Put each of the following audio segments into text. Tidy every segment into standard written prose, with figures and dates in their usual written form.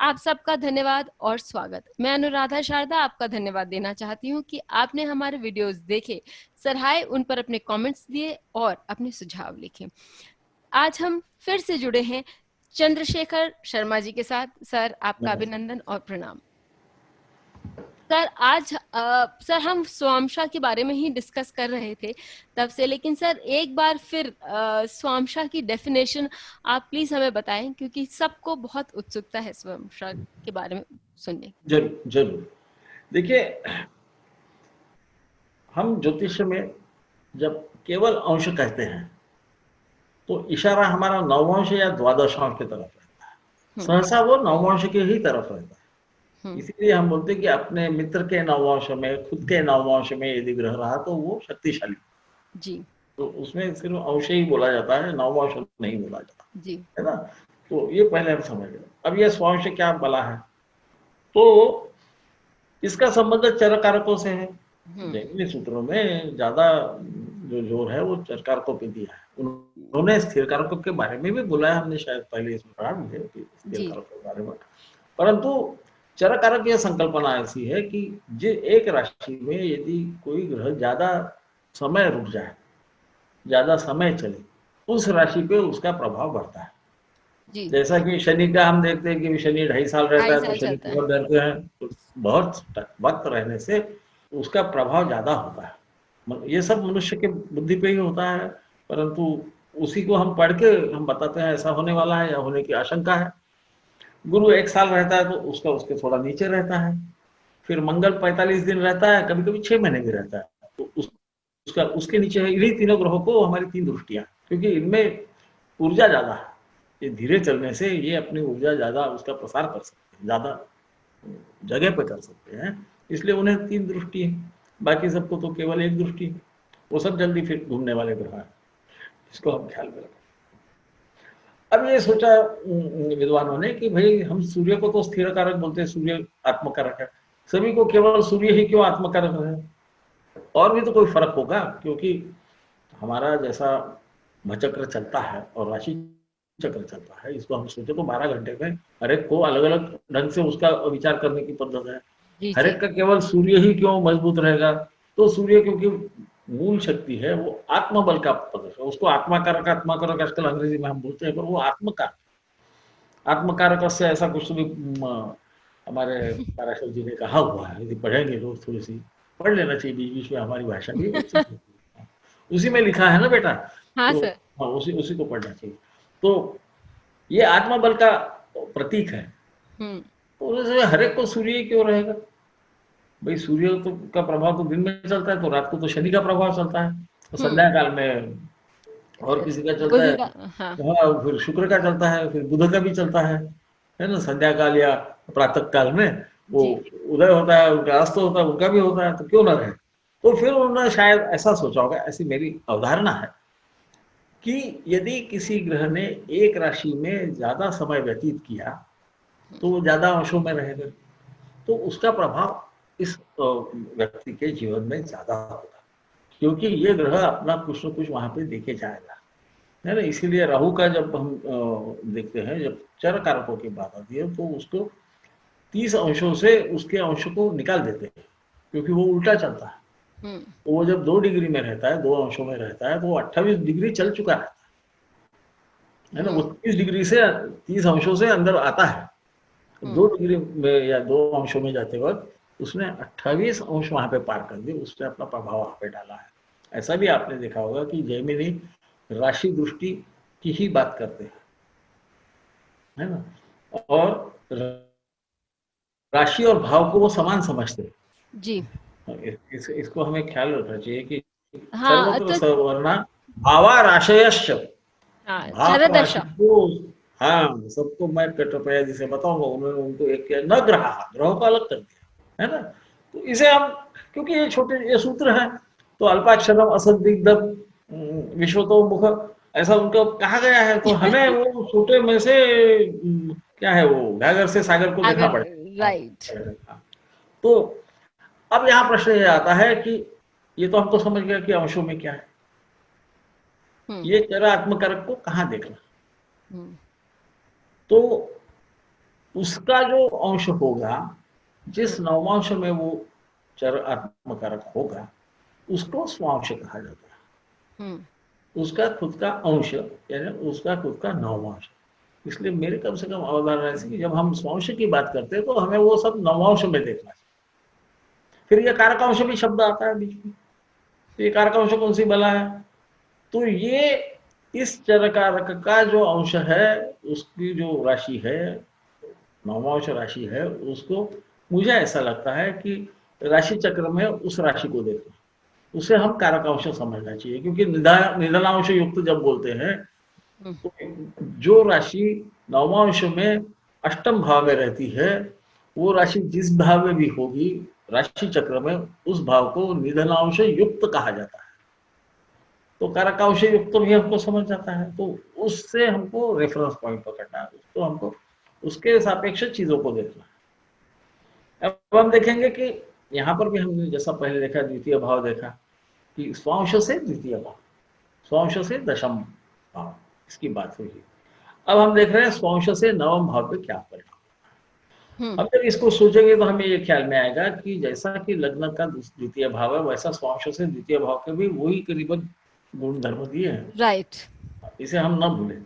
आप सबका धन्यवाद और स्वागत। मैं अनुराधा शारदा आपका धन्यवाद देना चाहती हूँ कि आपने हमारे वीडियोस देखे, सराहे, उन पर अपने कमेंट्स दिए और अपने सुझाव लिखे। आज हम फिर से जुड़े हैं चंद्रशेखर शर्मा जी के साथ। सर, आपका अभिनंदन और प्रणाम। सर, आज सर हम स्वामशा के बारे में ही डिस्कस कर रहे थे तब से, लेकिन सर एक बार फिर स्वामशा की डेफिनेशन आप प्लीज हमें बताएं, क्योंकि सबको बहुत उत्सुकता है स्वामशा के बारे में सुनने। जरूर जरूर। देखिए, हम ज्योतिष में जब केवल अंश कहते हैं तो इशारा हमारा नववंश या द्वादशांश की तरफ रहता है। सहसा वो नववंश के ही तरफ रहता है। इसीलिए हम बोलते हैं कि अपने मित्र के नववंश में, खुद के नववंश में यदि ग्रह रहा तो वो शक्तिशाली जी। तो उसमें सिर्फ अंश ही बोला जाता है, नववंश नहीं बोला जाता जी। है ना। तो ये पहले हम समझ गए। अब ये स्वांश क्या बला है, तो इसका संबंध चर कारकों से है। जैमिनी सूत्रों में ज्यादा जो जोर है वो चर कारकों पे दिया है। उन्होंने स्थिर कारकों के बारे में भी बोला है, हमने शायद पहले इसमें पढ़ा भी है कि स्थिर कारकों के बारे में। परंतु चर कारक यह संकल्पना ऐसी है कि एक राशि में यदि कोई ग्रह ज्यादा समय रुक जाए, ज्यादा समय चले, उस राशि पे उसका प्रभाव बढ़ता है। जैसा कि शनि का हम देखते हैं कि शनि 2.5 साल रहता है, तो शनि बहुत डरते हैं, तो बहुत वक्त रहने से उसका प्रभाव ज्यादा होता है। ये सब मनुष्य के बुद्धि पे ही होता है, परंतु उसी को हम पढ़ के हम बताते हैं ऐसा होने वाला है या होने की आशंका है। गुरु 1 साल रहता है तो उसका उसके थोड़ा नीचे रहता है। फिर मंगल 45 दिन रहता है, कभी कभी 6 महीने भी रहता है, तो उसका उसके नीचे है। इन्हीं तीनों ग्रहों को हमारी 3 दृष्टियां, क्योंकि इनमें ऊर्जा ज्यादा है। ये धीरे चलने से ये अपनी ऊर्जा ज्यादा उसका प्रसार कर सकते हैं, ज्यादा जगह पे कर सकते हैं, इसलिए उन्हें 3 दृष्टि है। बाकी सबको तो केवल 1 दृष्टि है। वो सब जल्दी फिर घूमने वाले ग्रह हैं, इसको हम ख्याल में रखें। अब ये सोचा विद्वानों ने कि भाई हम सूर्य को तो स्थिर कारक बोलते हैं, सूर्य आत्मकारक है, सभी को केवल सूर्य ही क्यों आत्मकारक है? और भी तो कोई फर्क होगा, क्योंकि हमारा जैसा भचक्र चलता है और राशि चक्र चलता है, इसको हम सोचे तो 12 घंटे में हर एक को अलग अलग ढंग से उसका विचार करने की पद्धत है। हर एक का केवल सूर्य ही क्यों मजबूत रहेगा? तो सूर्य क्योंकि मूल शक्ति है, वो आत्मबल का प्रदर्श है। उसको आत्माकारक आजकल अंग्रेजी में हम बोलते हैं, पर वो आत्मकारक से ऐसा कुछ भी हमारे पाराशर जी ने कहा हुआ है। यदि पढ़ेंगे लोग, थोड़ी सी पढ़ लेना चाहिए बीच बीच में, हमारी भाषा भी उसी में लिखा है ना बेटा। हाँ तो सर। हाँ, उसी को पढ़ना चाहिए। तो ये आत्मबल का प्रतीक है। तो हर एक को सूर्य क्यों रहेगा? भाई सूर्य तो का प्रभाव तो दिन में चलता है, तो रात को तो शनि का प्रभाव चलता है, तो संध्या काल में और किसी का चलता है। हाँ, फिर शुक्र का चलता है, फिर बुध का भी चलता है ना। संध्या काल या प्रातः काल में वो उदय होता है, उनका अस्त होता है, उनका भी होता है, तो क्यों ना रहे? तो फिर उन्होंने शायद ऐसा सोचा होगा, ऐसी मेरी अवधारणा है कि यदि किसी ग्रह ने एक राशि में ज्यादा समय व्यतीत किया तो वो ज्यादा अंशों में रहेगा, तो उसका प्रभाव इस व्यक्ति के जीवन में ज्यादा होगा, क्योंकि ये ग्रह अपना कुछ न कुछ वहां पे देखे जाएगा, है ना। इसीलिए राहु का जब हम देखते हैं, जब चर कारकों की बात आती है, तो उसको 30 अंशों से उसके अंश को निकाल देते हैं, क्योंकि वो उल्टा चलता है। तो वो जब 2 डिग्री में रहता है, 2 अंशों में रहता है, तो वो 28 डिग्री चल चुका है ना। वो 30 डिग्री से 30 अंशों से अंदर आता है, 2 डिग्री में या 2 अंशों में जाते वक्त उसने 28 अंश वहां पे पार कर दिए, उसने अपना प्रभाव वहां पे डाला है। ऐसा भी आपने देखा होगा कि जैमिनी राशि दृष्टि की ही बात करते हैं, है ना, और राशि और भाव को वो समान समझते हैं जी। इसको हमें ख्याल रखना चाहिए कि हाँ, सर्वत्र सवर्णा भावा राशयश्च, भाव राशि को, हाँ, सबको मैं कटपया जिसे बताऊंगा, उन्होंने उनको एक किया, न ग्रहों को अलग कर दिया, है ना। तो इसे हम, क्योंकि ये छोटे ये सूत्र है, तो अल्पाक्षरम असदिग्धम विश्वतो मुख, ऐसा उनको कहा गया है, तो हमें वो छोटे में से क्या है, वो गागर से सागर को देखना पड़ेगा। राइट। तो अब यहाँ प्रश्न ये आता है कि ये तो हमको समझ गया कि अंशों में क्या है, ये चर आत्मकारक को कहाँ देखना? तो उसका जो अंश होगा, जिस नवमांश में वो चर आत्मकारक होगा, उसको स्वांश कहा जाता है। उसका खुद का अंश यानी उसका खुद का नवमांश। इसलिए मेरे कम से कम अवधारणा ऐसी कि जब हम स्वांश की बात करते हैं तो हमें वो सब नवमांश में देखना चाहिए। फिर ये कारकांश भी शब्द आता है बीच में, तो ये कारकांश कौन सी बला है? तो ये इस चर कारक का जो अंश है, उसकी जो राशि है, नवमांश राशि है, उसको मुझे ऐसा लगता है कि राशि चक्र में उस राशि को देखना, उसे हम कारकांश समझना चाहिए। क्योंकि निधनांश युक्त जब बोलते हैं तो जो राशि नवमांश में अष्टम भाव में रहती है, वो राशि जिस भाव में भी होगी राशि चक्र में, उस भाव को निधनांश युक्त कहा जाता है। तो कारकांश युक्त भी हमको समझ जाता है, तो उससे हमको रेफरेंस पॉइंट पकड़ना है, तो हमको उसके सापेक्ष चीजों को देखना है। अब हम देखेंगे कि यहाँ पर भी हमने जैसा पहले देखा, द्वितीय भाव देखा कि स्वांश से द्वितीय भाव, स्वांश से दशम भाव, इसकी बात हुई। अब हम देख रहे हैं स्वांश से नवम भाव पे क्या परिणाम। अब जब इसको सोचेंगे तो हमें ये ख्याल में आएगा कि जैसा कि लग्न का द्वितीय भाव है, वैसा स्वांश से द्वितीय भाव के भी वही करीबन गुण धर्म दिए हैं। राइट। इसे हम न भूलें।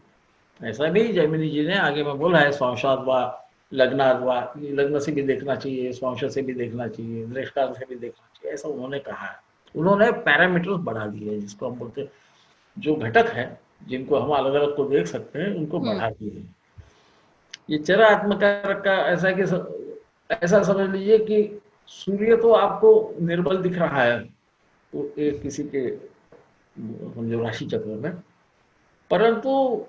ऐसा नहीं, जैमिनी जी ने आगे में बोला है स्वांशाद्वा लग्नाद्वा, लग्न से भी देखना चाहिए, स्वांश से भी देखना चाहिए, दृष्टांत से भी देखना चाहिए, ऐसा उन्होंने कहा है। उन्होंने पैरामीटर्स बढ़ा दिए हैं, जिसको हम बोलते हैं जो घटक है जिनको हम अलग अलग को देख सकते हैं, उनको बढ़ा दिए हैं। ये चर आत्मकारक का ऐसा कि ऐसा समझ लीजिए कि सूर्य तो आपको निर्बल दिख रहा है तो एक किसी के जो राशि चक्र में, परंतु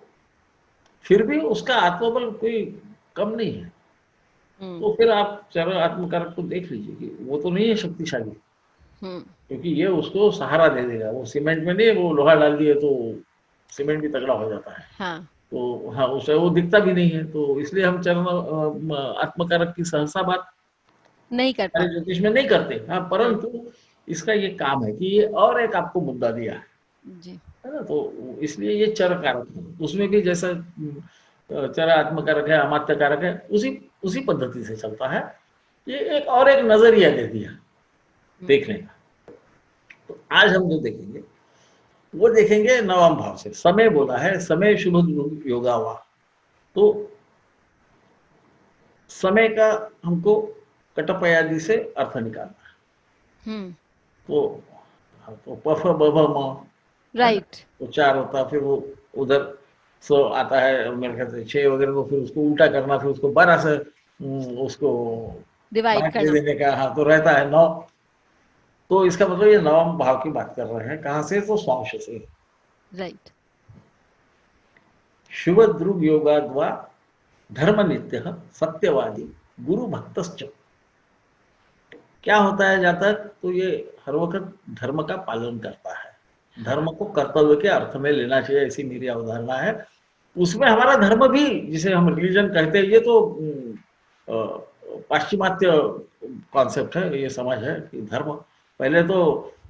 फिर भी उसका आत्मबल कोई कम नहीं है। तो फिर आप चर आत्मकारक को देख लीजिए कि वो तो नहीं है शक्तिशाली, क्योंकि ये उसको सहारा दे देगा। वो सीमेंट में नहीं, वो लोहा डाल दिए तो सीमेंट भी तगड़ा हो जाता है। हाँ। तो हाँ, उसे वो दिखता भी नहीं है, तो इसलिए हम चरण आत्मकारक की सहसा बात नहीं कर पाते, ज्योतिष में नहीं करते। हाँ, परंतु इसका ये काम है कि ये और एक आपको मुद्दा दिया है जी, है ना। तो इसलिए ये चर कारक है, उसमें भी जैसा चर आत्मकारक है, अमात्य कारक है, उसी पद्धति से चलता है। ये एक और एक नजरिया दे दिया देखने का। तो आज हम जो देखेंगे वो देखेंगे नवम भाव से। समय बोला है, समय शुभ योगा हुआ, तो समय का हमको कटपयादि से अर्थ निकालना है। तो पफ बभ म, राइट, तो 4 होता, फिर वो उधर 100 आता है मेरे ख्याल से 6 वगैरह को, फिर उसको उल्टा करना, फिर उसको 12 से उसको डिवाइड कर देने का। हाँ, तो रहता है 9। तो इसका मतलब ये नवम भाव की बात कर रहे हैं। कहां से? तो स्वांश से। राइट। शुभ ध्रुव योगाद्वा धर्म नित्य सत्यवादी गुरु भक्तश्च। क्या होता है जातक? तो ये हर वक्त धर्म का पालन करता है, धर्म को कर्तव्य के अर्थ में लेना चाहिए, ऐसी मेरी अवधारणा है। उसमें हमारा धर्म भी, जिसे हम रिलीजन कहते हैं, ये तो पाश्चिमात्य कॉन्सेप्ट है, ये समझ है कि धर्म पहले तो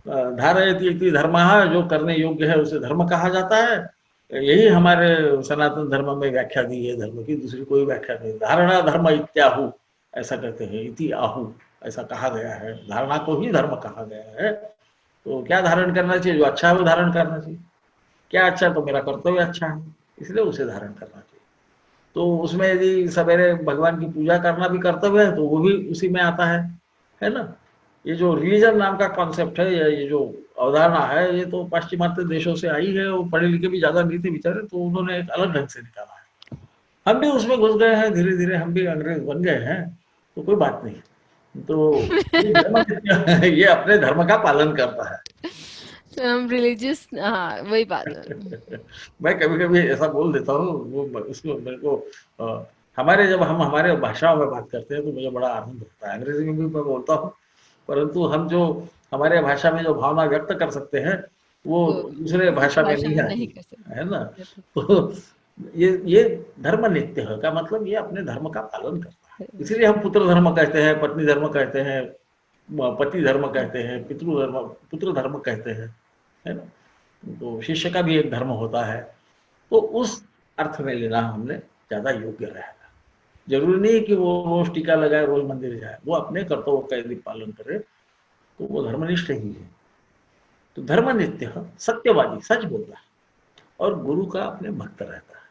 धारयति धर्म, जो करने योग्य है उसे धर्म कहा जाता है। यही हमारे सनातन धर्म में व्याख्या दी है धर्म की, दूसरी कोई व्याख्या नहीं। धारणा धर्म इत्याहु ऐसा कहते हैं, इति आहु ऐसा कहा गया है, धारणा को ही धर्म कहा गया है। तो क्या धारण करना चाहिए? जो अच्छा है वो धारण करना चाहिए। क्या अच्छा है? तो मेरा कर्तव्य अच्छा है, इसलिए उसे धारण करना चाहिए। तो उसमें यदि सवेरे भगवान की पूजा करना भी कर्तव्य है तो वो भी उसी में आता है ना। ये जो रिलीजन नाम का कॉन्सेप्ट है, ये जो अवधारणा है, ये तो पाश्चिमात्य देशों से आई है। वो पढ़े लिखे भी ज्यादा नहीं थे बेचारे, तो उन्होंने एक अलग ढंग से निकाला है। हम भी उसमें घुस गए हैं, धीरे धीरे हम भी अंग्रेज बन गए हैं, तो कोई बात नहीं। तो ये अपने धर्म का पालन करता है। रिलीजियस, हाँ वही बात है। मैं कभी कभी ऐसा बोल देता हूँ, वो उसको मेरे को हमारे जब हम हमारे भाषाओं में बात करते हैं तो मुझे बड़ा आनंद होता है। अंग्रेजी में भी मैं बोलता हूँ, परंतु हम जो हमारे भाषा में जो भावना व्यक्त कर सकते हैं वो दूसरे भाषा में नहीं आती है ना। तो ये धर्म नित्य का मतलब ये अपने धर्म का पालन करता है। इसलिए हम पुत्र धर्म कहते हैं, पत्नी धर्म कहते हैं, पति धर्म कहते हैं, पुत्र धर्म कहते हैं, है ना। तो शिष्य का भी एक धर्म होता है। तो उस अर्थ में लेना हमने ज्यादा योग्य रहेगा। जरूरी नहीं कि वो रोज टीका लगाए, रोज मंदिर जाए, वो अपने कर्तव्य का यदि पालन करे तो वो धर्मनिष्ठ ही है। तो धर्मनित्य सत्यवादी, सच बोलता है और गुरु का अपने भक्त रहता है।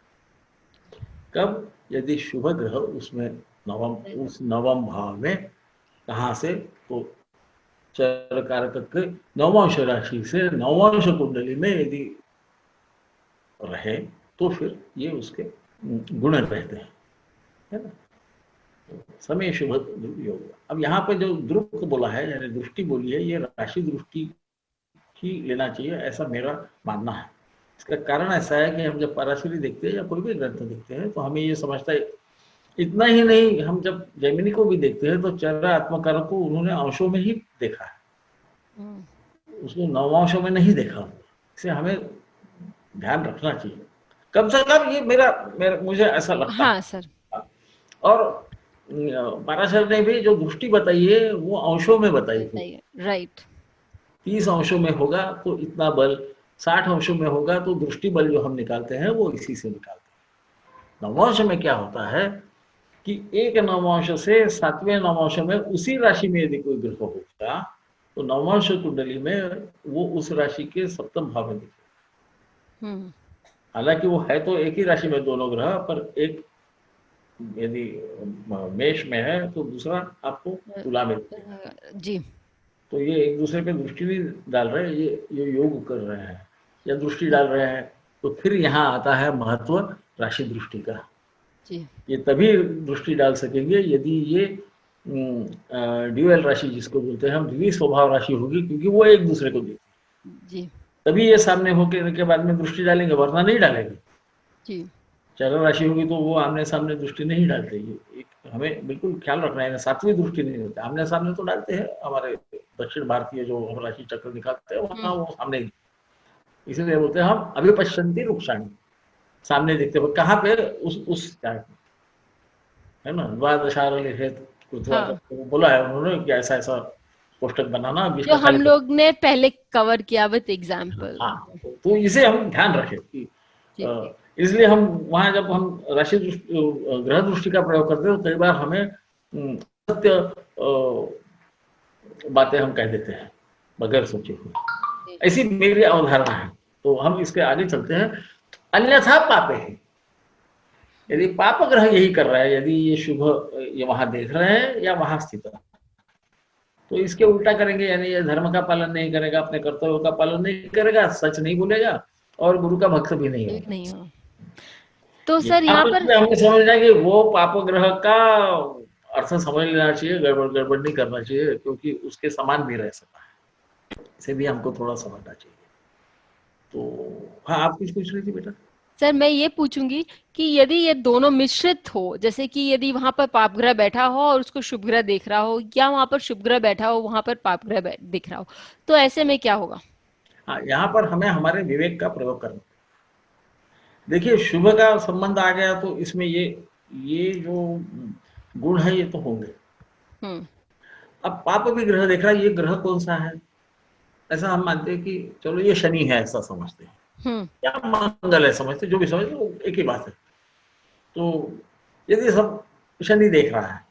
कब? यदि शुभ ग्रह उसमें उस नवम भाव में, कहाँ से? तो चरकारक के नवमांश राशि से नवमांश कुंडली में यदि रहे तो फिर ये उसके गुण रहते हैं, है ना। समय शुभ योग। अब यहाँ पे जो द्रुक बोला है, यानी दृष्टि बोली है, ये राशि दृष्टि ही लेना चाहिए, ऐसा मेरा मानना है। इसका कारण ऐसा है कि हम जब पराशरी देखते हैं या कोई भी ग्रंथ देखते हैं तो हमें ये समझता है, इतना ही नहीं, हम जब जैमिनी को भी देखते हैं तो चर आत्मकारक को उन्होंने अंशों में ही देखा है, उसको नवांशों में नहीं देखा। इसे हमें ध्यान रखना चाहिए, कम से कम ये मेरा मुझे ऐसा लगता है। हाँ सर। और पराशर ने भी जो दृष्टि बताई है वो अंशों में बताई है। राइट। 30 अंशों में होगा तो इतना बल, 60 अंशों में होगा तो दृष्टि बल जो हम निकालते हैं वो इसी से निकालते हैं। नवांश में क्या होता है कि एक नवांश से 7वें नवांश में उसी राशि में यदि कोई ग्रह होगा तो नवांश कुंडली में वो उस राशि के सप्तम भाव में दिखेगा। हालांकि वो है तो एक ही राशि में दोनों ग्रह, पर एक यदि मेष में है तो दूसरा आपको तुला में जी। तो ये एक दूसरे पे दृष्टि नहीं डाल रहे, ये योग कर रहे हैं या दृष्टि डाल रहे हैं। तो फिर यहाँ आता है महत्व राशि दृष्टि का। जी। ये तभी दृष्टि डाल सकेंगे यदि ये ड्यूअल राशि जिसको बोलते हैं हम, द्वि स्वभाव राशि होगी, क्योंकि वो एक दूसरे को देखती जी, तभी ये सामने होकर के बाद में दृष्टि डालेंगे, वरना नहीं डालेंगे जी। चर राशि होगी तो वो आमने सामने दृष्टि नहीं डालते। ये हमें बिल्कुल ख्याल रखना है, सातवीं दृष्टि नहीं देते। आमने सामने तो डालते हैं, हमारे दक्षिण भारतीय जो हम राशि चक्र निकालते हैं वहां वो सामने, इसलिए बोलते हैं हम अभिपश्यन्ति रुक्षाणी, सामने देखते हो। कहाँ पे? उस चार्ट में, है ना। द्वादशार बोला है उन्होंने कि ऐसा ऐसा कोष्टक बनाना, जो हम लोग ने पहले कवर किया विद एग्जाम्पल। हाँ, तो इसे हम ध्यान रखें कि इसलिए हम वहां जब हम राशि ग्रह दृष्टि का प्रयोग करते हैं तो कई बार हमें सत्य बातें हम कह देते हैं बगैर सोचे हुए। ऐसी मेरी अवधारणा है। तो हम इसके आगे चलते हैं। अन्यथा पापे है, यदि पाप ग्रह यही कर रहा है, यदि ये शुभ ये वहां देख रहे हैं या वहां स्थित है, तो इसके उल्टा करेंगे, यानी ये धर्म का पालन नहीं करेगा, अपने कर्तव्यों का पालन नहीं करेगा, सच नहीं बोलेगा और गुरु का भक्त भी नहीं होगा। तो सर यहाँ पर हमें समझना है कि वो पाप ग्रह का अर्थ समझ लेना चाहिए, गड़बड़ नहीं करना चाहिए, क्योंकि उसके समान भी रह सकता है। इसे भी हमको थोड़ा समझना चाहिए। तो हाँ, आप कुछ पूछ रही थी बेटा? सर मैं ये पूछूंगी कि यदि ये दोनों मिश्रित हो, जैसे कि यदि वहां पर पाप ग्रह बैठा हो और उसको शुभ ग्रह देख रहा हो, या वहां पर शुभ ग्रह बैठा हो वहां पर पाप ग्रह दिख रहा हो, तो ऐसे में क्या होगा? हाँ, यहाँ पर हमें हमारे विवेक का प्रयोग करना। देखिए, शुभ का संबंध आ गया तो इसमें ये जो गुण है ये तो होंगे। अब पाप भी ग्रह देख रहा है, ये ग्रह कौन सा है? ऐसा हम मानते हैं कि चलो ये शनि है, ऐसा समझते हैं, या मंगल है समझते, जो भी समझते वो एक ही बात है। तो यदि सब शनि देख रहा है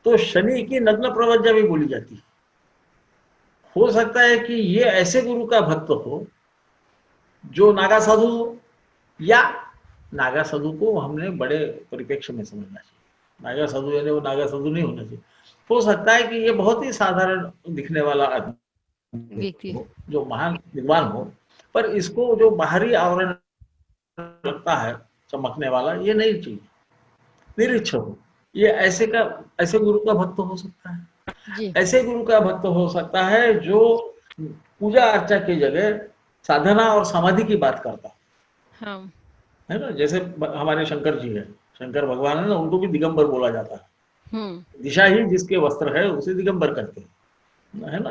तो शनि की नग्न प्रवज्ञा भी बोली जाती है। हो सकता है कि ये ऐसे गुरु का भक्त हो जो नागा साधु हो, या नागा साधु को हमने बड़े परिप्रेक्ष्य में समझना चाहिए। नागा साधु यानी वो नागा साधु नहीं होना चाहिए। हो सकता है कि ये बहुत ही साधारण दिखने वाला आदमी हो, जो महान विद्वान हो, पर इसको जो बाहरी आवरण लगता है चमकने वाला, ये नहीं चाहिए, निरीक्ष हो। ये ऐसे गुरु का भक्त हो सकता है। ऐसे गुरु का भक्त हो सकता है जो पूजा अर्चा की जगह साधना और समाधि की बात करता है ना। जैसे हमारे शंकर जी है, शंकर भगवान है ना, उनको भी दिगंबर बोला जाता है। दिशा ही जिसके वस्त्र है उसे दिगंबर कहते हैं, है ना।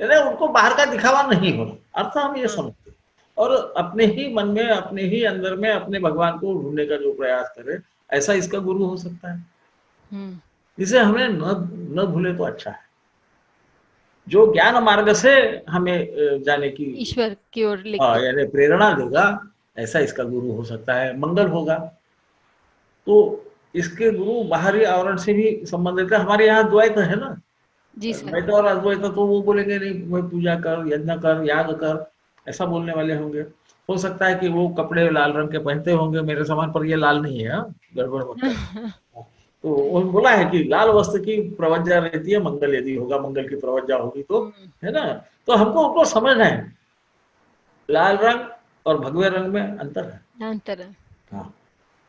यानी उनको बाहर का दिखावा नहीं होना, अर्थ हम ये समझते हैं। और अपने ही मन में, अपने ही अंदर में अपने भगवान को ढूंढने का जो प्रयास करे, ऐसा इसका गुरु हो सकता है। जिसे हमें न भूले तो अच्छा है। जो ज्ञान मार्ग से हमें जाने की, ईश्वर की ओर यानी प्रेरणा देगा, ऐसा इसका गुरु हो सकता है। मंगल होगा तो इसके गुरु बाहरी आवरण से भी संबंधित है। हमारे यहाँ द्वैत है ना, जी सर। द्वैत और अद्वैत, तो वो बोलेंगे नहीं भाई पूजा कर, यज्ञ कर, याग कर, ऐसा बोलने वाले होंगे। हो सकता है कि वो कपड़े लाल रंग के पहनते होंगे मेरे समान, पर ये लाल नहीं है, हाँ, गड़बड़ मत कर। तो उन्होंने बोला है कि लाल वस्त्र की प्रवज्जा रहती है, मंगल यदि होगा, मंगल की प्रवज्जा होगी तो, है ना। तो हमको उनको समझना है, लाल रंग और भगवे रंग में अंतर है। अंतर है। हाँ,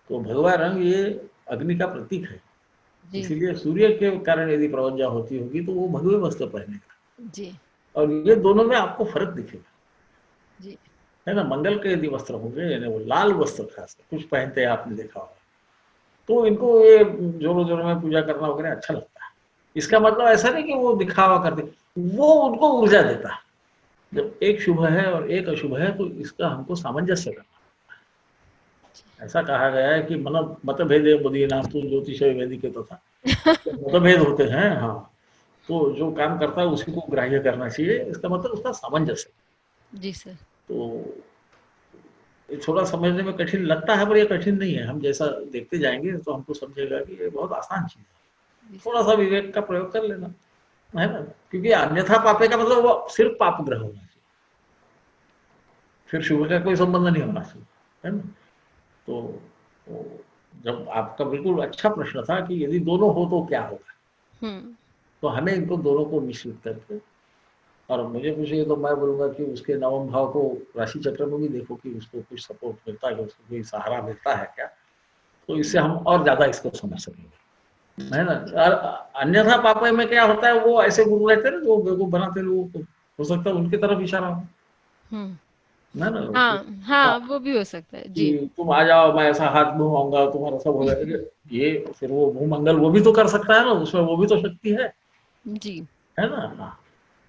तो भगवा रंग ये अग्नि का प्रतीक है, जी इसीलिए सूर्य के कारण यदि प्रवज्जा होती होगी तो वो भगवे वस्त्र पहनेगा। जी और ये दोनों में आपको फर्क दिखेगा, जी। है ना। मंगल के यदि वस्त्र होंगे, यानी वो लाल वस्त्र खास कुछ पहनते हैं, आपने देखा होगा, तो इनको ये जोरों जोरों में पूजा करना वगैरह अच्छा लगता है। इसका मतलब ऐसा नहीं कि वो दिखावा करते, वो उनको ऊर्जा देता है। जब एक शुभ है और एक अशुभ है तो इसका हमको सामंजस्य करना। ऐसा कहा गया है कि मतभेदे बुद्धि नाम तो ज्योतिष वेदी के तथा, मतभेद होते हैं, हाँ, तो जो काम करता है उसी को ग्राह्य करना चाहिए, इसका मतलब उसका सामंजस्य। जी सर। तो ये थोड़ा समझने में कठिन लगता है, पर ये कठिन नहीं है। हम जैसा देखते जाएंगे तो हमको समझेगा कि ये बहुत आसान चीज है। जी सर। थोड़ा सा विवेक का प्रयोग कर लेना, है ना, क्योंकि अन्यथा पापे का मतलब वो सिर्फ पाप ग्रह होना चाहिए, फिर शुभ का कोई संबंध नहीं होना चाहिए, है ना। तो जब आपका बिल्कुल अच्छा प्रश्न था कि यदि दोनों हो तो क्या होगा, तो हमें इनको दोनों को मिश्रित करके, और मुझे पूछिए तो मैं बोलूंगा कि उसके नवम भाव को राशि चक्र में भी देखो कि उसको कुछ सपोर्ट मिलता है, उसको कोई सहारा मिलता है क्या, तो इससे हम और ज्यादा इसको समझ सकेंगे, है ना। और अन्यथा पापा में क्या होता है, वो ऐसे गुरु रहते हैं ना जो बेवकूफ बनाते लोगों को, हो सकता है उनकी तरफ इशारा हो, है ना। हाँ हाँ, वो भी हो सकता है जी। कि तुम आ जाओ, मैं ऐसा हाथ घुमाऊंगा, तुम्हारा सब हो जाएगा, ये फिर वो भूमंगल वो भी तो कर सकता है ना, उसमें वो भी तो शक्ति जी। है ना। हाँ,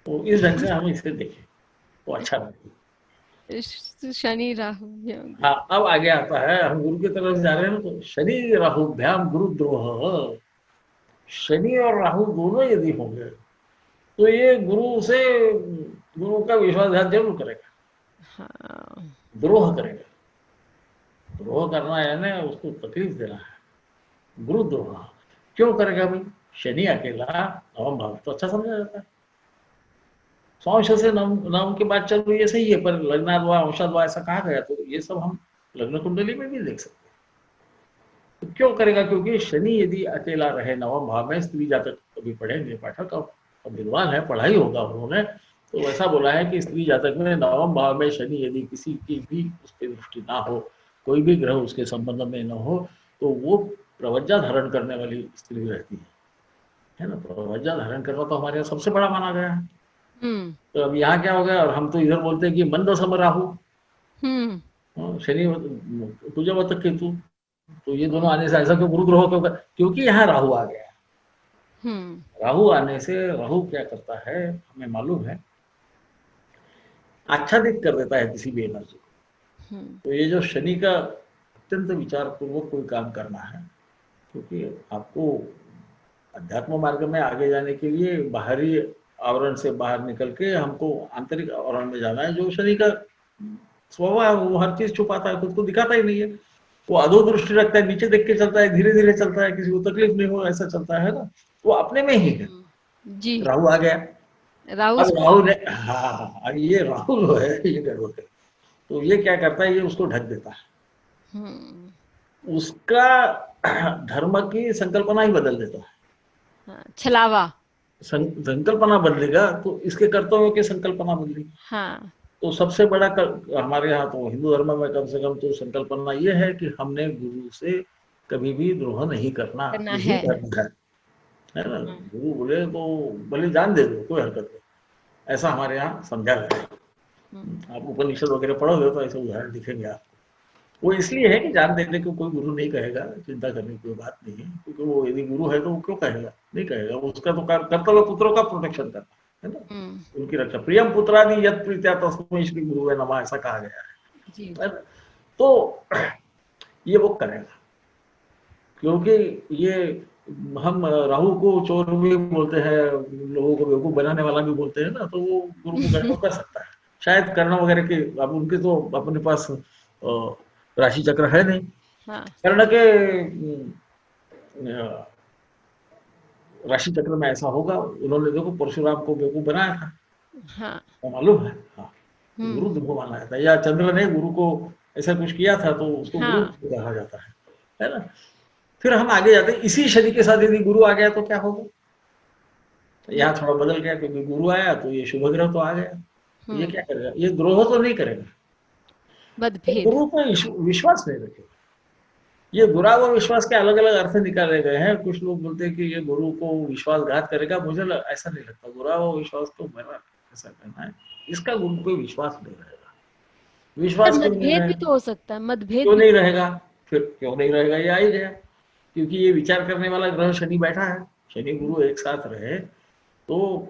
तो इस ढंग से हम इसे देखें तो अच्छा लगेगा। शनि राहु हाँ, अब आगे आता है, हम गुरु की तरफ जा रहे हैं, तो शनि राहुभ्याम गुरुद्रोह, शनि और राहु दोनों यदि होंगे तो ये गुरु का विश्वासघात जरूर करेगा, हाँ। द्रोह करेगा। द्रोह करना है ना, उसको तकलीफ देना है, गुरुद्रोह। क्यों करेगा भाई, शनि अकेला नवम भाव तो अच्छा समझा जाता है, स्वांश से नाम की बात चल रही है, सही है, पर लग्नाद्वा अंशाद्वा ऐसा कहा गया, तो ये सब हम लग्न कुंडली में भी देख सकते हैं। तो क्यों करेगा, क्योंकि शनि यदि अकेला रहे नवम भाव में, स्त्री जातक अभी पढ़ेंगे पाठक, अब विद्वान है, पढ़ाई होगा उन्होंने, तो ऐसा बोला है कि स्त्री जातक में नवम भाव में शनि यदि किसी की भी उस पर दृष्टि ना हो, कोई भी ग्रह उसके संबंध में न हो, तो वो प्रवज्जा धारण करने वाली स्त्री रहती है ना। प्रवज्जा धारण करना तो हमारे यहाँ सबसे बड़ा माना गया है। तो अब यहाँ क्या हो गया, और हम तो इधर बोलते हैं कि मंद सम राहु, शनि पूजावत केतु, तो ये दोनों आने से ऐसा क्यों गुरुग्रह क्यों, क्योंकि यहाँ राहु आ गया। राहु आने से, राहु क्या करता है हमें मालूम है, आच्छादित कर देता है किसी भी एनर्जी को। तो ये जो शनि का अत्यंत विचार पूर्वक कोई काम करना है, क्योंकि आपको अध्यात्म मार्ग में आगे जाने के लिए बाहरी आवरण से बाहर निकल के हमको आंतरिक आवरण में जाना है। जो शनि का स्वभाव है वो हर चीज छुपाता है, खुद को दिखाता ही नहीं है, वो अधो दृष्टि रखता है, नीचे देख के चलता है, धीरे धीरे चलता है, किसी को तकलीफ नहीं हो ऐसा चलता है ना, वो अपने में ही है। जी। राहु आ गया, राहु अब राहु ने, हाँ, ये राहु जो है ये गड़बड़ है, तो ये क्या करता है, ये उसको ढक देता है, उसका धर्म की संकल्पना ही बदल देता है। छलावा, संकल्पना बदलेगा तो इसके कर्तव्यों की संकल्पना बदलेगी। हाँ। तो सबसे बड़ा हमारे यहाँ तो हिंदू धर्म में कम से कम तो संकल्पना ये है कि हमने गुरु से कभी भी द्रोह नहीं करना, यही धर्म है ना। गुरु बोले तो भले जान दे दो, कोई हरकत नहीं, ऐसा हमारे यहाँ समझा गया है। आप उपनिषद वगैरह पढ़ोगे तो ऐसे उदाहरण दिखेंगे आपको। वो इसलिए है कि जान देने को कोई गुरु नहीं कहेगा, चिंता करने की कोई बात नहीं है, क्योंकि वो यदि गुरु है तो वो क्यों कहेगा, नहीं कहेगा, उसका तो कर्तव्य पुत्रों का प्रोटेक्शन करना है ना, उनकी रक्षा। प्रियम पुत्रादि यत् प्रीत्या तस्मै श्री गुरुवे नमः, ऐसा कहा गया है। तो ये वो करेगा, क्योंकि ये हम राहु को चोर भी बोलते हैं, लोगों को बेवकूफ बनाने वाला भी बोलते हैं ना, तो वो गुरु को गड़बड़ कर सकता है शायद, कर्ण वगैरह के। अब उनके तो अपने पास राशि चक्र है नहीं, कर्ण के राशि चक्र में ऐसा होगा, उन्होंने देखो परशुराम को बेवकूफ बनाया था, हाँ। मालूम है। हाँ, गुरु को बनाया था, या चंद्र ने गुरु को ऐसा कुछ किया था तो उसको गुरु कहा जाता है ना। फिर हम आगे जाते हैं, इसी शनि के साथ यदि गुरु आ गया तो क्या होगा, यहाँ थोड़ा बदल गया, क्योंकि गुरु आया तो ये शुभ ग्रह तो आ गया, ये क्या करेगा, ये द्रोह तो नहीं करेगा, तो गुरु पर विश्वास नहीं रखेगा। ये बुरा व विश्वास के अलग अलग अर्थ निकाले गए हैं। कुछ लोग बोलते हैं कि ये गुरु को विश्वासघात करेगा, मुझे ऐसा नहीं लगता। बुरा व विश्वास तो मेरा ऐसा कहना है, इसका गुरु पे विश्वास नहीं रहेगा। विश्वास क्यों नहीं रहेगा? भी तो हो सकता है, मतभेद क्यों नहीं रहेगा? फिर क्यों नहीं रहेगा, ये आ ही गया, क्योंकि ये विचार करने वाला ग्रह शनि बैठा है। शनि गुरु एक साथ रहे तो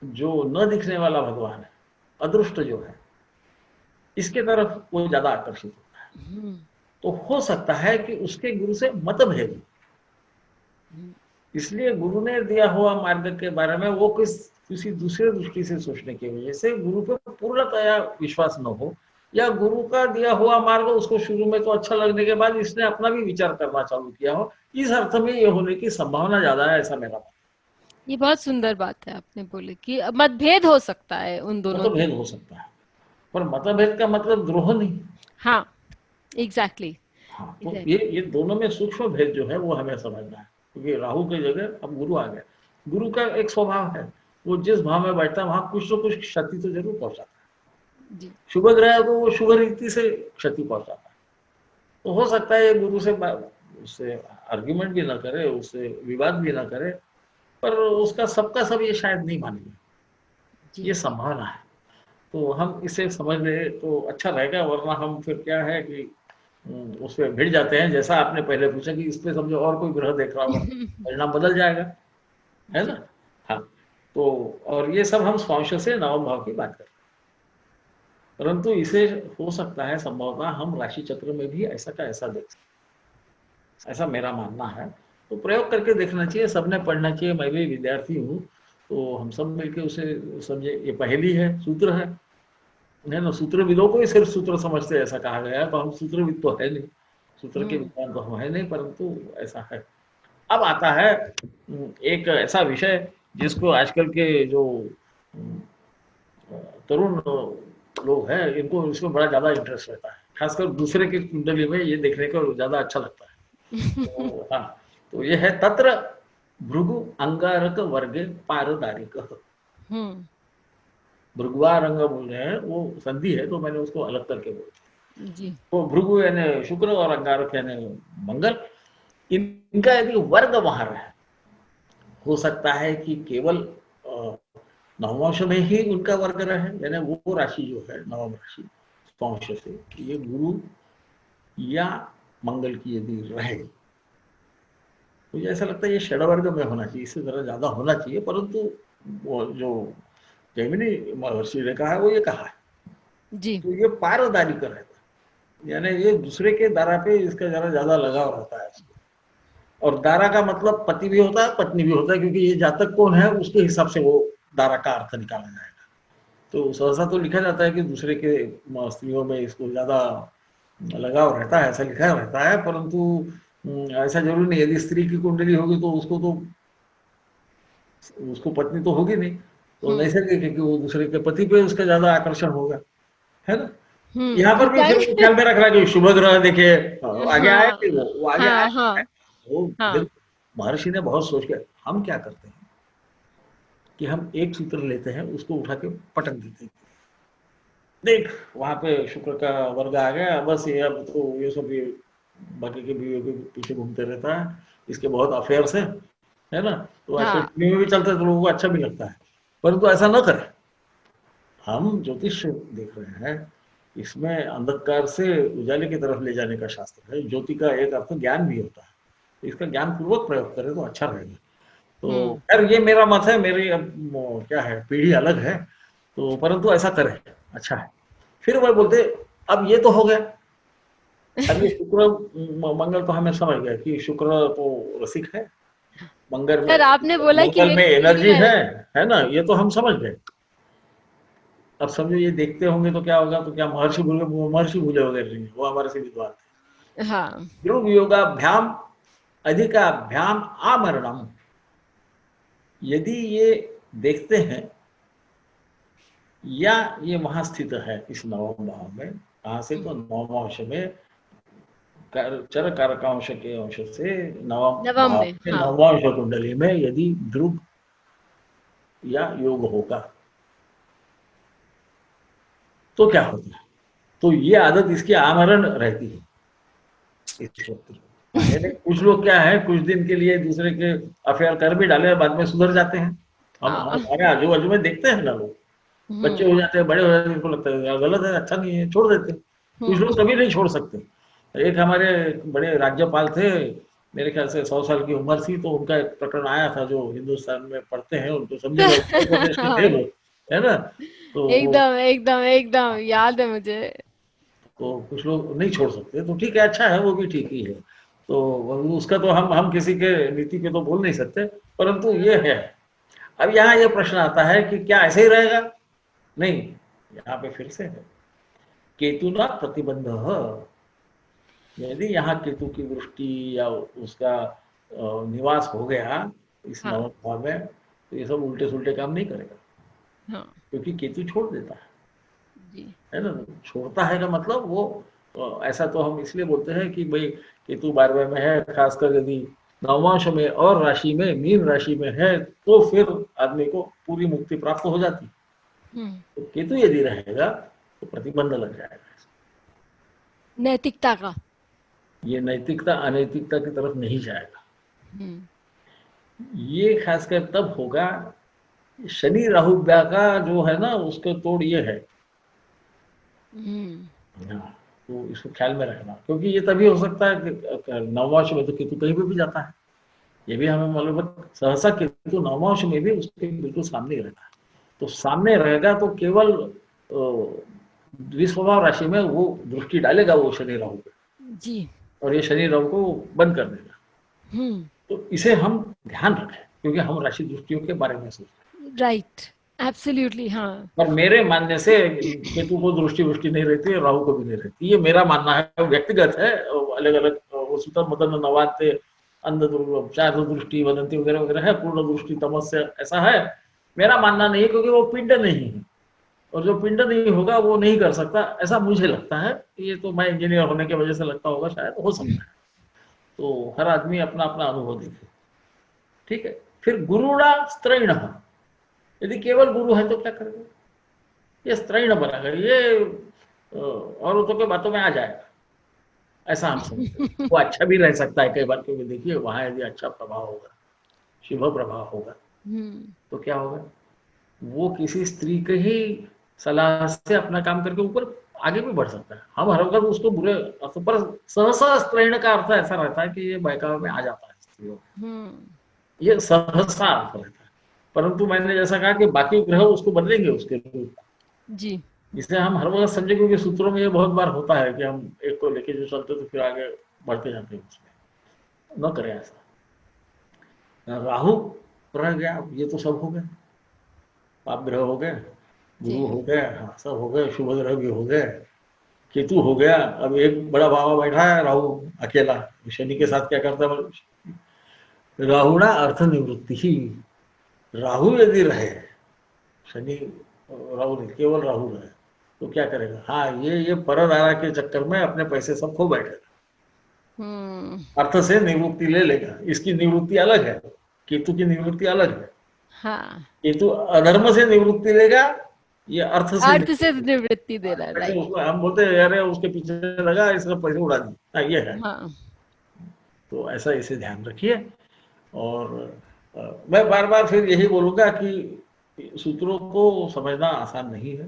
जो न दिखने वाला भगवान है, अदृष्ट जो है, इसके तरफ वो ज्यादा आकर्षित होता है। तो हो सकता है कि उसके गुरु से मतभेद, इसलिए गुरु ने दिया हुआ मार्ग के बारे में वो किसी दूसरे दृष्टि से सोचने की वजह से गुरु पे पूर्णतया विश्वास न हो, या गुरु का दिया हुआ मार्ग उसको शुरू में तो अच्छा लगने के बाद इसने अपना भी विचार करना चालू किया हो, इस अर्थ में ये होने की संभावना ज्यादा है, ऐसा मेरा। ये बहुत सुंदर बात है आपने बोली कि मतभेद हो सकता है उन दोनों, मतभेद हो सकता है, पर मतभेद का मतलब द्रोह नहीं। हाँ, एग्जैक्टली। हाँ, तो ये दोनों में सूक्ष्म भेद जो है वो हमें समझना है, क्योंकि राहु की जगह अब गुरु आ गया। गुरु का एक स्वभाव है, वो जिस भाव में बैठता है वहां कुछ तो कुछ क्षति तो जरूर पहुंचाता है। शुभ ग्रह तो वो शुभ रीति से क्षति पहुंचाता है। तो हो सकता है ये गुरु से उससे आर्ग्यूमेंट भी ना करे, उससे विवाद भी ना करे, पर उसका सबका सब ये शायद नहीं मानेंगे, ये संभावना है। तो हम इसे समझ ले तो अच्छा रहेगा, वरना हम फिर क्या है कि उस पर भिड़ जाते हैं। जैसा आपने पहले पूछा कि इस पे समझो और कोई ग्रह देख रहा होगा, परिणाम बदल जाएगा, है ना। हाँ, तो और ये सब हम स्वांश से नवम भाव की बात करते हैं, परंतु इसे हो सकता है संभवतः हम राशि चक्र में भी ऐसा का ऐसा देख सकते, ऐसा मेरा मानना है। तो प्रयोग करके देखना चाहिए, सबने पढ़ना चाहिए। मैं भी विद्यार्थी हूँ, तो हम सब मिलकर उसे समझे। ये पहेली है, सूत्र है ना। सूत्रविदों को ही सिर्फ सूत्र समझते ऐसा कहा गया है, तो हम सूत्रविद तो है नहीं, सूत्र के विद्वान तो हम है नहीं, परंतु ऐसा है। अब आता है एक ऐसा विषय जिसको आजकल के जो तरुण लोग हैं, इनको इसमें बड़ा ज्यादा इंटरेस्ट रहता है, खासकर दूसरे की कुंडली में ये देखने को ज्यादा अच्छा लगता है। तो हाँ, तो ये है तत्र भृगु अंगारक वर्गे पारदारिक। भृगुआ रंग बोल रहे हैं, वो संधि है तो मैंने उसको अलग करके बोला जी। तो भृगु यानी शुक्र और अंगारक यानी मंगल, इनका यदि वर्ग वहां रहे, हो सकता है कि केवल नवमांश में ही उनका वर्ग रहे, यानी वो राशि जो है नवम राशि स्वांश से, ये गुरु या मंगल की यदि रहे, मुझे ऐसा लगता है ये षड वर्ग में होना चाहिए, इससे जरा ज्यादा होना चाहिए। परंतु वो जो जैमिनी महर्षि ने कहा है वो ये कहा है जी। तो ये पारदारी का रहता है, यानी ये दूसरे के दारा पे इसका जरा ज्यादा लगाव रहता है। और दारा का मतलब पति भी होता है, पत्नी भी होता है, क्योंकि ये जातक कौन है उसके हिसाब से वो दारा का अर्थ निकाला जाएगा। तो सहसा तो लिखा जाता है कि दूसरे के स्त्रियों में इसको ज्यादा लगाव रहता है, ऐसा लिखा रहता है, परंतु ऐसा जरूरी नहीं। यदि स्त्री की कुंडली होगी तो उसको पत्नी तो होगी नहीं, तो नैसर्गिक है कि वो दूसरे के पति पे उसका ज्यादा आकर्षण होगा, है ना। यहाँ पर भी फिर ख्याल में रखना कि शुभ ग्रह देखे आगे आए, वो आगे आए। वो महर्षि ने बहुत सोच के, हम क्या करते हैं कि हम एक सूत्र लेते हैं, उसको उठा के पटक देते हैं, देख वहां पे शुक्र का वर्ग आ गया, बस ये अब तो ये सब ये बाकी के बीवियों के पीछे घूमते रहता है, इसके बहुत अफेयर्स है ना। तो आजकल टीवी में भी चलता है तो लोगों को अच्छा भी लगता है, परंतु ऐसा न करें। हम ज्योतिष देख रहे हैं, इसमें अंधकार से उजाले की तरफ ले जाने का शास्त्र है। ज्योति का एक अर्थ ज्ञान भी होता है, तो इसका ज्ञान पूर्वक प्रयोग करें तो अच्छा रहेगा। तो खैर ये मेरा मत है, मेरी अब क्या है पीढ़ी अलग है, तो परंतु ऐसा करें अच्छा है। फिर वह बोलते अब ये तो हो गया, अब ये शुक्र मंगल तो हमें समझ गया कि शुक्र तो रसिक है, मंगल में आपने बोला कि मंगल में एनर्जी है ना, ये तो हम समझ गए। अब समझो ये देखते होंगे तो क्या होगा, तो क्या महर्षि भूले वगैरह नहीं, वो हमारे से विद्वान थे। हाँ, ध्रुव योगाभ्याम अधिकाभ्याम आमरणम। यदि ये देखते हैं या ये वहां स्थित है इस नवम भाव में, कहां से, तो नवमांश में चर कारकांश के अंश से नवम नवम भाव में, के हाँ। नवमांश कुंडली में यदि ध्रुव या योग होगा तो क्या होता है? तो ये आदत इसकी आमरण रहती है इस व्यक्ति को। कुछ लोग क्या है, कुछ दिन के लिए दूसरे के अफेयर कर भी डाले, बाद में सुधर जाते हैं। हम हाँ। हमारे आजू बाजू में देखते हैं ना, लोग बच्चे हो जाते हैं, बड़े हो जाते हैं, इनको लगता है यार गलत है, अच्छा नहीं है, छोड़ देते हैं। कुछ लोग कभी नहीं छोड़ सकते। एक हमारे बड़े राज्यपाल थे, मेरे ख्याल से 100 साल की उम्र थी, तो उनका एक प्रकरण आया था, जो हिंदुस्तान में पढ़ते हैं उनको समझेगा, उत्तर प्रदेश के थे वो, है ना। तो वो, एकदम एकदम एकदम याद है मुझे। तो कुछ लोग नहीं छोड़ सकते, तो ठीक है, अच्छा है, वो भी ठीक ही है। तो उसका तो हम किसी के नीति पे तो बोल नहीं सकते, परंतु ये है। अब यहाँ ये प्रश्न आता है कि क्या ऐसे ही रहेगा? नहीं, यहाँ पे फिर से है केतु ना प्रतिबंध। यदि यहाँ केतु की दृष्टि या उसका निवास हो गया इस हाँ। नवम भाव में, तो ये सब उल्टे सुल्टे काम नहीं करेगा, हाँ क्योंकि केतु छोड़ देता जी। है ना। छोड़ता है का मतलब वो ऐसा तो हम इसलिए बोलते हैं कि भाई केतु 12वें में है, खासकर यदि नवमांश में और राशि में, मीन राशि में है, तो फिर आदमी को पूरी मुक्ति प्राप्त हो जाती। तो केतु यदि रहेगा तो प्रतिबंध लग जाएगा, नैतिकता का। ये नैतिकता अनैतिकता की तरफ नहीं जाएगा। ये खासकर तब होगा, शनि राहु ब्याह का जो है ना, उसका तोड़ ये है। हाँ, तो इसको ख्याल में रखना, क्योंकि ये तभी हो सकता है कि नवमांश में तो केतु कहीं पे भी जाता है, ये भी हमें मालूम है। सहसा केतु नवमांश में भी उसके बिल्कुल सामने रहता है। तो सामने रहेगा तो केवल द्विस्वभाव राशि में वो दृष्टि डालेगा, वो शनि राहु पे जी। और ये शनि राहु को बंद कर देगा। तो इसे हम ध्यान रखें, क्योंकि हम राशि दृष्टियों के बारे में सोच रहे हैं। राइट, एब्सोल्युटली, हाँ। पर मेरे मानने से केतु को दृष्टि वृष्टि नहीं रहती है, राहु को भी नहीं रहती, ये मेरा मानना है, व्यक्तिगत है। अलग अलग वसुतर मदन नवाते अंध चार दृष्टि वदंती वगैरह वगैरह है, पूर्ण दृष्टि तमस्य, ऐसा है। मेरा मानना नहीं है, क्योंकि वो पिंड नहीं है, और जो पिंड नहीं होगा वो नहीं कर सकता, ऐसा मुझे लगता है। ये तो मैं इंजीनियर होने की वजह से लगता होगा, शायद हो सकता है। तो हर आदमी अपना अपना अनुभव देखे, ठीक है। फिर गुरुड़ा स्त्रैण, यदि केवल गुरु है तो क्या करेगा? ये स्त्रैण बनेगा, ये औरतों के बातों में आ जाएगा, ऐसा हम समझते। वो अच्छा भी रह सकता है कई बार, क्योंकि देखिए वहां यदि अच्छा प्रभाव होगा, शुभ प्रभाव होगा, तो क्या होगा, वो किसी स्त्री के ही सलाह से अपना काम करके ऊपर आगे भी बढ़ सकता है। हम हर वक्त उसको बुरे अर्थ पर, सहसा स्त्रैण का अर्थ ऐसा रहता है कि ये बहकावे में आ जाता है स्त्रियों, ये सहसा अर्थ रहता है। परंतु मैंने जैसा कहा कि बाकी ग्रह उसको बदलेंगे उसके रूप जी। जिसे हम हर वक्त समझे, क्योंकि सूत्रों में ये बहुत बार होता है कि हम एक को लेके जो चलते तो फिर आगे बढ़ते जाते हैं, उसमें न करें ऐसा। राहु रह गया, ये तो सब हो गए, पाप ग्रह हो गए, गुरु हो गए, हाँ सब हो गए, शुभ ग्रह भी हो गए, केतु हो गया। अब एक बड़ा बाबा बैठा है राहु अकेला, शनि के साथ क्या करता है? राहुणा अर्थ निवृत्ति ही। राहु यदि रहे, शनि राहु नहीं, केवल राहु रहे, तो क्या करेगा? हाँ, ये परदारा के चक्कर में अपने पैसे सब खो बैठेगा, अर्थ से निवृत्ति ले लेगा। इसकी निवृत्ति अलग है, केतु की निवृत्ति अलग है। हाँ, केतु अधर्म से निवृत्ति लेगा, ये अर्थ से निवृत्ति दे रहा है, राइट। उसको हम बोलते हैं यार उसके पीछे लगा, इसका पैसे उड़ा दिए, ये है। हाँ। तो ऐसा इसे ध्यान रखिए। और मैं बार बार फिर यही बोलूंगा कि सूत्रों को समझना आसान नहीं है,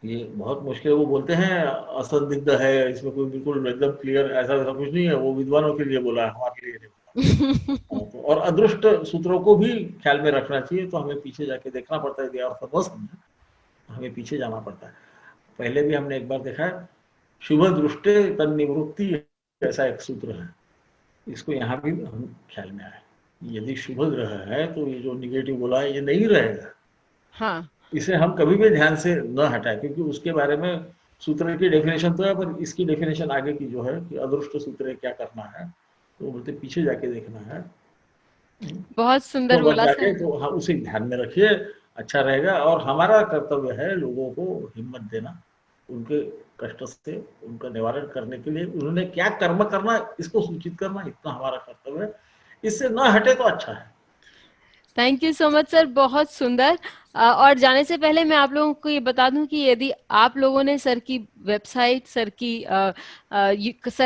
ये बहुत मुश्किल है। वो बोलते हैं असंदिग्ध है, इसमें कोई बिल्कुल एकदम क्लियर ऐसा वैसा कुछ नहीं है, वो विद्वानों के लिए बोला है, हमारे लिए नहीं बोला। तो और अदृष्ट सूत्रों को भी ख्याल में रखना चाहिए, तो हमें पीछे जाके देखना पड़ता है, अर्थ न समझे हमें पीछे जाना पड़ता है। पहले भी हमने एक बार देखा है, शुभ दृष्टे तन निवृत्ति, ऐसा एक सूत्र है, इसको यहाँ भी हम ख्याल में आए। यदि शुभ ग्रह है तो ये जो निगेटिव बोला है ये नहीं रहेगा। हाँ। इसे हम कभी भी ध्यान से न हटाए, क्योंकि उसके बारे में सूत्र की डेफिनेशन तो है, पर इसकी डेफिनेशन आगे की जो है कि अदृष्ट सूत्र क्या करना है, तो बोलते पीछे जाके देखना है। बहुत सुंदर तो बच बोला जाके, सर। तो हाँ उसे ध्यान में रखिए, अच्छा रहेगा। और हमारा कर्तव्य है लोगों को हिम्मत देना, उनके कष्ट से उनका निवारण करने के लिए उन्होंने क्या कर्म करना इसको सूचित करना, इतना हमारा कर्तव्य है। इससे न हटे तो अच्छा है। Thank you so much sir, बहुत सुंदर। और जाने से पहले मैं आप लोगों को ये बता दूं कि यदि आप लोगों ने सर की वेबसाइट, सर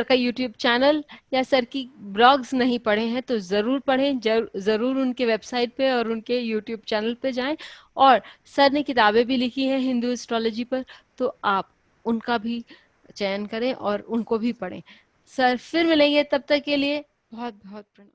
का यूट्यूब चैनल या सर की ब्लॉग्स नहीं पढ़े हैं तो ज़रूर पढ़ें, ज़रूर उनके वेबसाइट पे और उनके यूट्यूब चैनल पे जाएं। और सर ने किताबें भी लिखी हैं हिंदू एस्ट्रोलॉजी पर, तो आप उनका भी चयन करें और उनको भी पढ़ें। सर फिर मिलेंगे, तब तक के लिए बहुत बहुत प्रणाम।